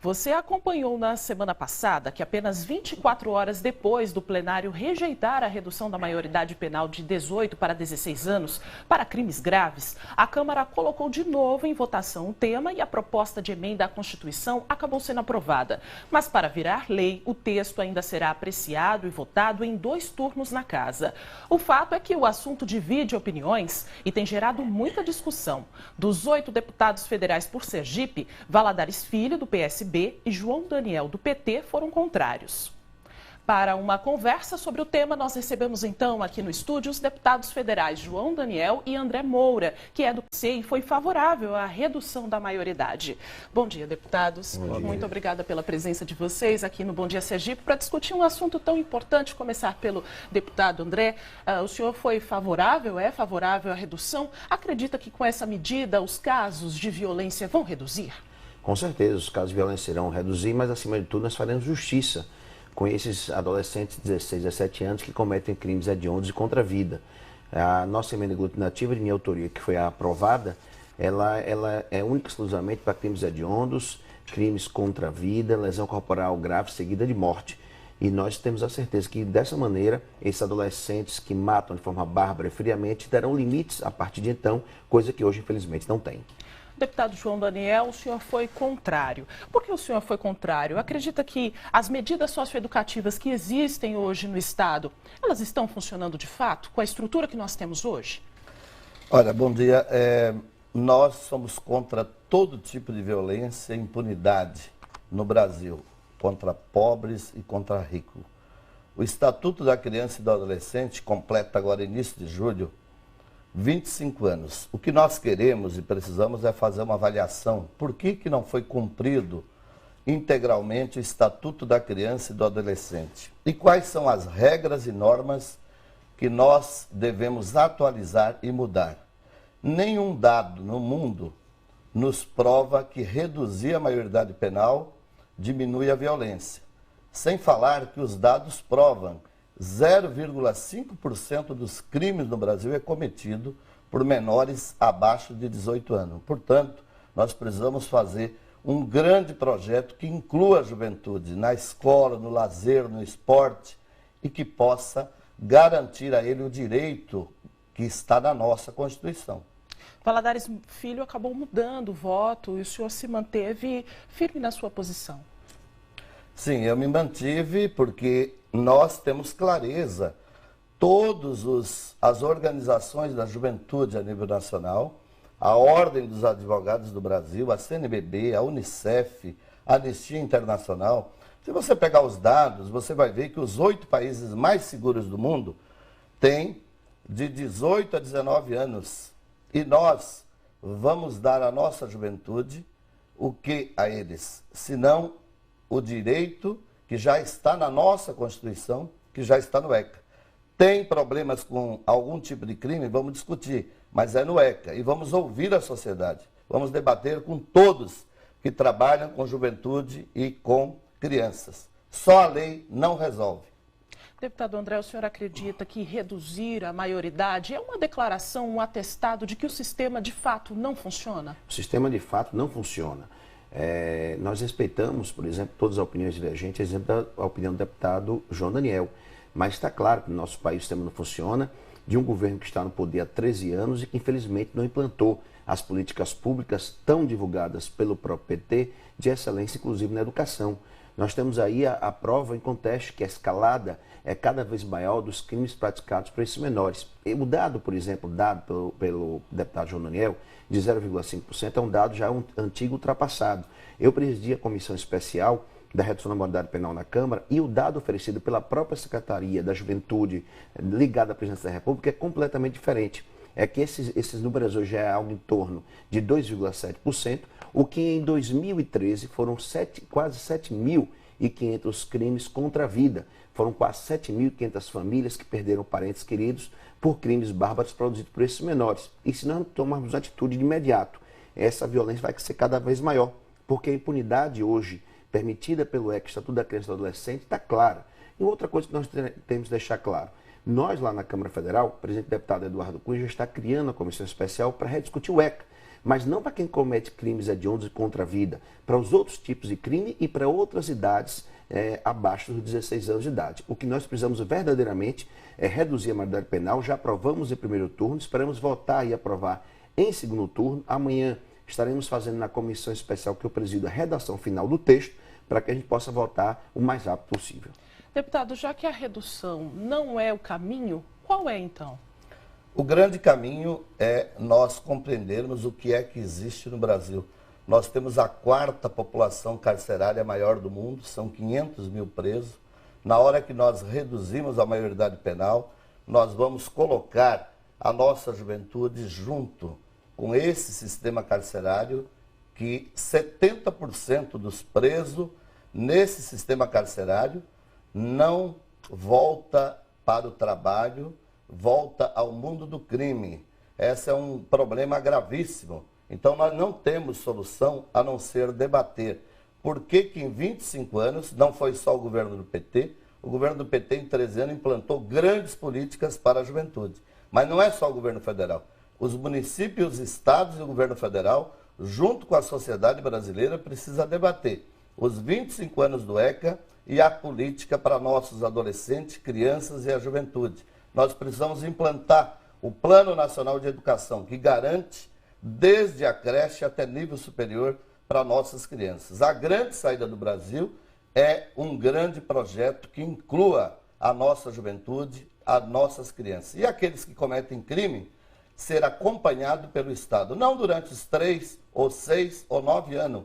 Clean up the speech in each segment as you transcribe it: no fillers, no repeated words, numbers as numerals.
Você acompanhou na semana passada que apenas 24 horas depois do plenário rejeitar a redução da maioridade penal de 18 para 16 anos para crimes graves, a Câmara colocou de novo em votação o tema e a proposta de emenda à Constituição acabou sendo aprovada. Mas para virar lei, o texto ainda será apreciado e votado em 2 turnos na Casa. O fato é que o assunto divide opiniões e tem gerado muita discussão. Dos 8 deputados federais por Sergipe, Valadares Filho, do PSB, e João Daniel, do PT, foram contrários. Para uma conversa sobre o tema, nós recebemos então aqui no estúdio os deputados federais João Daniel e André Moura, que é do PC e foi favorável à redução da maioridade. Bom dia, deputados. Bom dia. Muito obrigada pela presença de vocês aqui no Bom Dia Sergipe para discutir um assunto tão importante. Começar pelo deputado André. O senhor foi favorável, é favorável à redução? Acredita que com essa medida os casos de violência vão reduzir? Com certeza, os casos de violência irão reduzir, mas acima de tudo nós faremos justiça com esses adolescentes de 16, 17 anos que cometem crimes hediondos e contra a vida. A nossa emenda aglutinativa de minha autoria, que foi aprovada, ela é única e exclusivamente para crimes hediondos, crimes contra a vida, lesão corporal grave seguida de morte. E nós temos a certeza que dessa maneira, esses adolescentes que matam de forma bárbara e friamente terão limites a partir de então, coisa que hoje infelizmente não tem. Deputado João Daniel, o senhor foi contrário. Por que o senhor foi contrário? Acredita que as medidas socioeducativas que existem hoje no Estado, elas estão funcionando de fato com a estrutura que nós temos hoje? Olha, bom dia. Nós somos contra todo tipo de violência e impunidade no Brasil, contra pobres e contra ricos. O Estatuto da Criança e do Adolescente completa agora início de julho 25 anos. O que nós queremos e precisamos é fazer uma avaliação. Por que não foi cumprido integralmente o Estatuto da Criança e do Adolescente? E quais são as regras e normas que nós devemos atualizar e mudar? Nenhum dado no mundo nos prova que reduzir a maioridade penal diminui a violência. Sem falar que os dados provam 0,5% dos crimes no Brasil é cometido por menores abaixo de 18 anos. Portanto, nós precisamos fazer um grande projeto que inclua a juventude na escola, no lazer, no esporte e que possa garantir a ele o direito que está na nossa Constituição. Valadares Filho acabou mudando o voto e o senhor se manteve firme na sua posição. Sim, eu me mantive porque nós temos clareza, todas as organizações da juventude a nível nacional, a Ordem dos Advogados do Brasil, a CNBB, a Unicef, a Anistia Internacional. Se você pegar os dados, você vai ver que os 8 países mais seguros do mundo têm de 18 a 19 anos. E nós vamos dar à nossa juventude o que a eles? Senão o direito que já está na nossa Constituição, que já está no ECA. Tem problemas com algum tipo de crime? Vamos discutir, mas é no ECA. E vamos ouvir a sociedade. Vamos debater com todos que trabalham com juventude e com crianças. Só a lei não resolve. Deputado André, o senhor acredita que reduzir a maioridade é uma declaração, um atestado de que o sistema de fato não funciona? O sistema de fato não funciona. Nós respeitamos, por exemplo, todas as opiniões divergentes, exemplo da opinião do deputado João Daniel. Mas está claro que no nosso país o sistema não funciona, de um governo que está no poder há 13 anos e que infelizmente não implantou as políticas públicas tão divulgadas pelo próprio PT de excelência, inclusive na educação. Nós temos aí a prova em contexto que a escalada é cada vez maior dos crimes praticados por esses menores. E o dado, por exemplo, dado pelo deputado João Daniel, de 0,5%, é um dado já antigo, ultrapassado. Eu presidi a comissão especial da redução da maioridade penal na Câmara e o dado oferecido pela própria Secretaria da Juventude ligada à Presidência da República é completamente diferente. É que esses números hoje é algo em torno de 2,7%, o que em 2013 foram quase 7.500 crimes contra a vida. Foram quase 7.500 famílias que perderam parentes queridos por crimes bárbaros produzidos por esses menores. E se nós não tomarmos atitude de imediato, essa violência vai ser cada vez maior, porque a impunidade hoje permitida pelo ECA, Estatuto da Criança e do Adolescente, está clara. E outra coisa que nós temos que deixar claro, nós lá na Câmara Federal, o presidente deputado Eduardo Cunha já está criando a comissão especial para rediscutir o ECA, mas não para quem comete crimes hediondos contra a vida, para os outros tipos de crime e para outras idades abaixo dos 16 anos de idade. O que nós precisamos verdadeiramente é reduzir a maioridade penal. Já aprovamos em primeiro turno, esperamos votar e aprovar em segundo turno. Amanhã estaremos fazendo na comissão especial que eu presido a redação final do texto para que a gente possa votar o mais rápido possível. Deputado, já que a redução não é o caminho, qual é então? O grande caminho é nós compreendermos o que é que existe no Brasil. Nós temos a 4ª população carcerária maior do mundo, são 500 mil presos. Na hora que nós reduzimos a maioridade penal, nós vamos colocar a nossa juventude junto com esse sistema carcerário, que 70% dos presos nesse sistema carcerário não volta para o trabalho, volta ao mundo do crime. Esse é um problema gravíssimo. Então nós não temos solução a não ser debater. Por que em 25 anos, não foi só o governo do PT, o governo do PT em 13 anos implantou grandes políticas para a juventude. Mas não é só o governo federal. Os municípios, os estados e o governo federal, junto com a sociedade brasileira, precisa debater os 25 anos do ECA e a política para nossos adolescentes, crianças e a juventude. Nós precisamos implantar o Plano Nacional de Educação, que garante desde a creche até nível superior para nossas crianças. A grande saída do Brasil é um grande projeto que inclua a nossa juventude, as nossas crianças. E aqueles que cometem crime, ser acompanhado pelo Estado, não durante os 3, ou 6, ou 9 anos,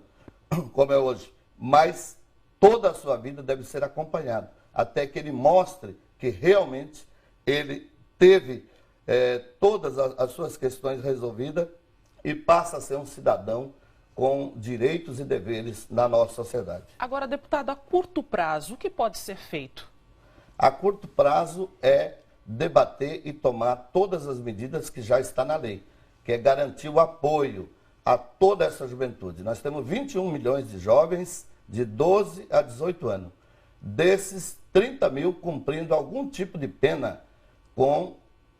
como é hoje, mas toda a sua vida deve ser acompanhado, até que ele mostre que realmente ele teve todas as suas questões resolvidas e passa a ser um cidadão com direitos e deveres na nossa sociedade. Agora, deputado, a curto prazo, o que pode ser feito? A curto prazo é debater e tomar todas as medidas que já está na lei, que é garantir o apoio a toda essa juventude. Nós temos 21 milhões de jovens de 12 a 18 anos. Desses, 30 mil cumprindo algum tipo de pena com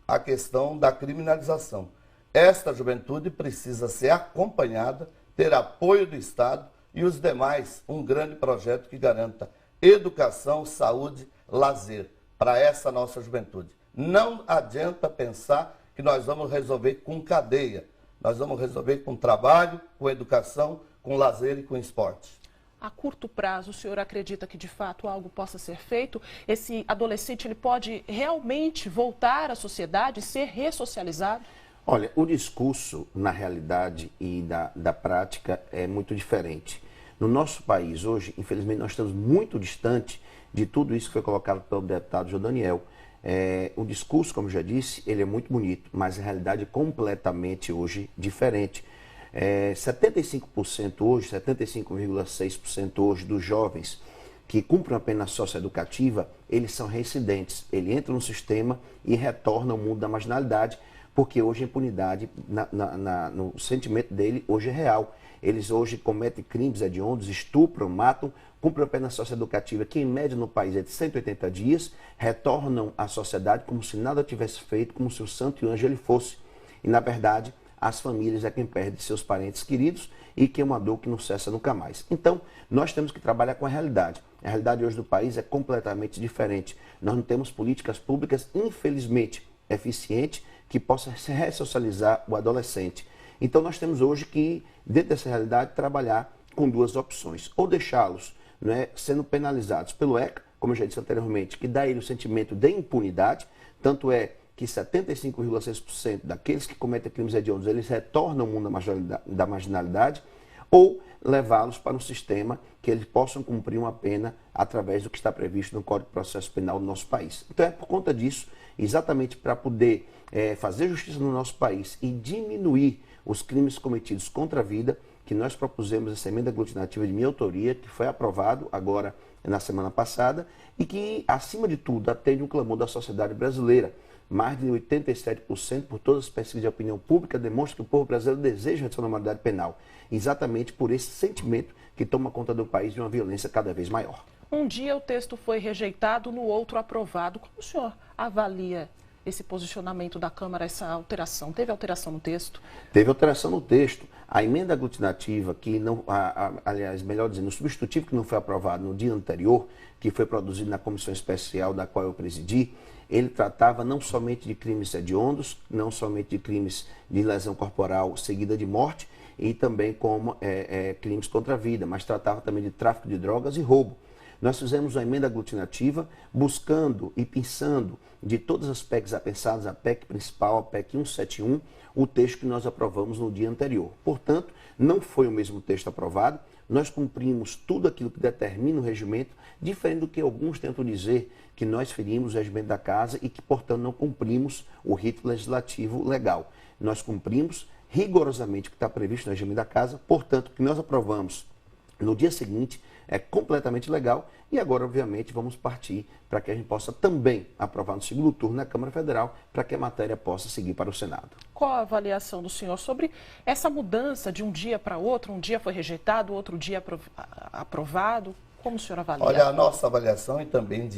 a questão da criminalização. Esta juventude precisa ser acompanhada, ter apoio do Estado e os demais, um grande projeto que garanta educação, saúde, lazer para essa nossa juventude. Não adianta pensar que nós vamos resolver com cadeia. Nós vamos resolver com trabalho, com educação, com lazer e com esporte. A curto prazo, o senhor acredita que de fato algo possa ser feito? Esse adolescente ele pode realmente voltar à sociedade, ser ressocializado? Olha, o discurso, na realidade e da prática, é muito diferente. No nosso país hoje, infelizmente, nós estamos muito distante de tudo isso que foi colocado pelo deputado João Daniel. O discurso, como já disse, ele é muito bonito, mas a realidade é completamente hoje diferente. 75% hoje, 75,6% hoje dos jovens que cumprem a pena socioeducativa, eles são reincidentes. Ele entra no sistema e retorna ao mundo da marginalidade, porque hoje a impunidade, no sentimento dele, hoje é real. Eles hoje cometem crimes hediondos, estupram, matam, cumprem a pena socioeducativa, que em média no país é de 180 dias, retornam à sociedade como se nada tivesse feito, como se o santo e o anjo ele fosse. E na verdade, as famílias é quem perde seus parentes queridos e que é uma dor que não cessa nunca mais. Então, nós temos que trabalhar com a realidade. A realidade hoje do país é completamente diferente. Nós não temos políticas públicas, infelizmente, eficientes, que possam ressocializar o adolescente. Então, nós temos hoje que, dentro dessa realidade, trabalhar com duas opções. Ou deixá-los sendo penalizados pelo ECA, como eu já disse anteriormente, que dá a ele o sentimento de impunidade, tanto é que 75,6% daqueles que cometem crimes hediondos, eles retornam ao mundo da marginalidade, ou levá-los para um sistema que eles possam cumprir uma pena através do que está previsto no Código de Processo Penal do nosso país. Então é por conta disso, exatamente para poder fazer justiça no nosso país e diminuir os crimes cometidos contra a vida, que nós propusemos essa emenda aglutinativa de minha autoria, que foi aprovado agora na semana passada, e que, acima de tudo, atende um clamor da sociedade brasileira. Mais de 87% por todas as pesquisas de opinião pública demonstram que o povo brasileiro deseja redução da maioridade penal, exatamente por esse sentimento que toma conta do país de uma violência cada vez maior. Um dia o texto foi rejeitado, no outro aprovado. Como o senhor avalia esse posicionamento da Câmara, essa alteração? Teve alteração no texto? Teve alteração no texto. A emenda aglutinativa, que não, aliás, melhor dizendo, o substitutivo que não foi aprovado no dia anterior, que foi produzido na comissão especial da qual eu presidi, ele tratava não somente de crimes hediondos, não somente de crimes de lesão corporal seguida de morte, e também como crimes contra a vida, mas tratava também de tráfico de drogas e roubo. Nós fizemos uma emenda aglutinativa buscando e pensando de todas as PECs apensadas, a PEC principal, a PEC 171, o texto que nós aprovamos no dia anterior. Portanto, não foi o mesmo texto aprovado, nós cumprimos tudo aquilo que determina o regimento, diferente do que alguns tentam dizer que nós ferimos o regimento da casa e que, portanto, não cumprimos o rito legislativo legal. Nós cumprimos rigorosamente o que está previsto no regimento da casa, portanto, o que nós aprovamos no dia seguinte é completamente legal e agora, obviamente, vamos partir para que a gente possa também aprovar no segundo turno na Câmara Federal para que a matéria possa seguir para o Senado. Qual a avaliação do senhor sobre essa mudança de um dia para outro? Um dia foi rejeitado, outro dia aprovado? Como o senhor avalia? Olha, a nossa avaliação e também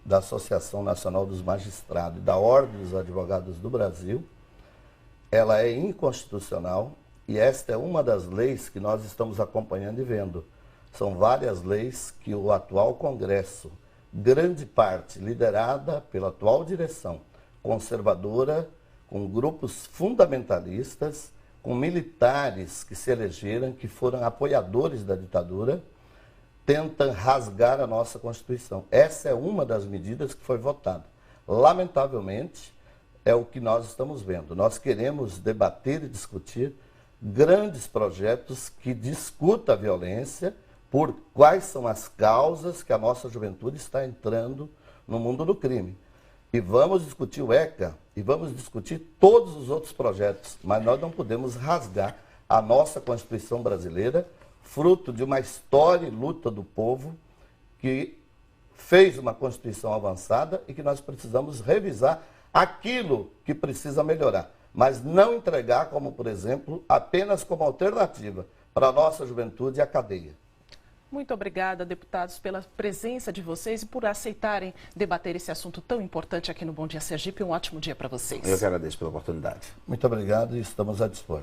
da Associação Nacional dos Magistrados e da Ordem dos Advogados do Brasil, ela é inconstitucional e esta é uma das leis que nós estamos acompanhando e vendo. São várias leis que o atual Congresso, grande parte liderada pela atual direção conservadora, com grupos fundamentalistas, com militares que se elegeram, que foram apoiadores da ditadura, tentam rasgar a nossa Constituição. Essa é uma das medidas que foi votada. Lamentavelmente, é o que nós estamos vendo. Nós queremos debater e discutir grandes projetos que discutam a violência, por quais são as causas que a nossa juventude está entrando no mundo do crime. E vamos discutir o ECA, e vamos discutir todos os outros projetos, mas nós não podemos rasgar a nossa Constituição brasileira, fruto de uma história e luta do povo que fez uma Constituição avançada e que nós precisamos revisar aquilo que precisa melhorar, mas não entregar como, por exemplo, apenas como alternativa para a nossa juventude a cadeia. Muito obrigada, deputados, pela presença de vocês e por aceitarem debater esse assunto tão importante aqui no Bom Dia Sergipe. Um ótimo dia para vocês. Eu que agradeço pela oportunidade. Muito obrigado e estamos a dispor.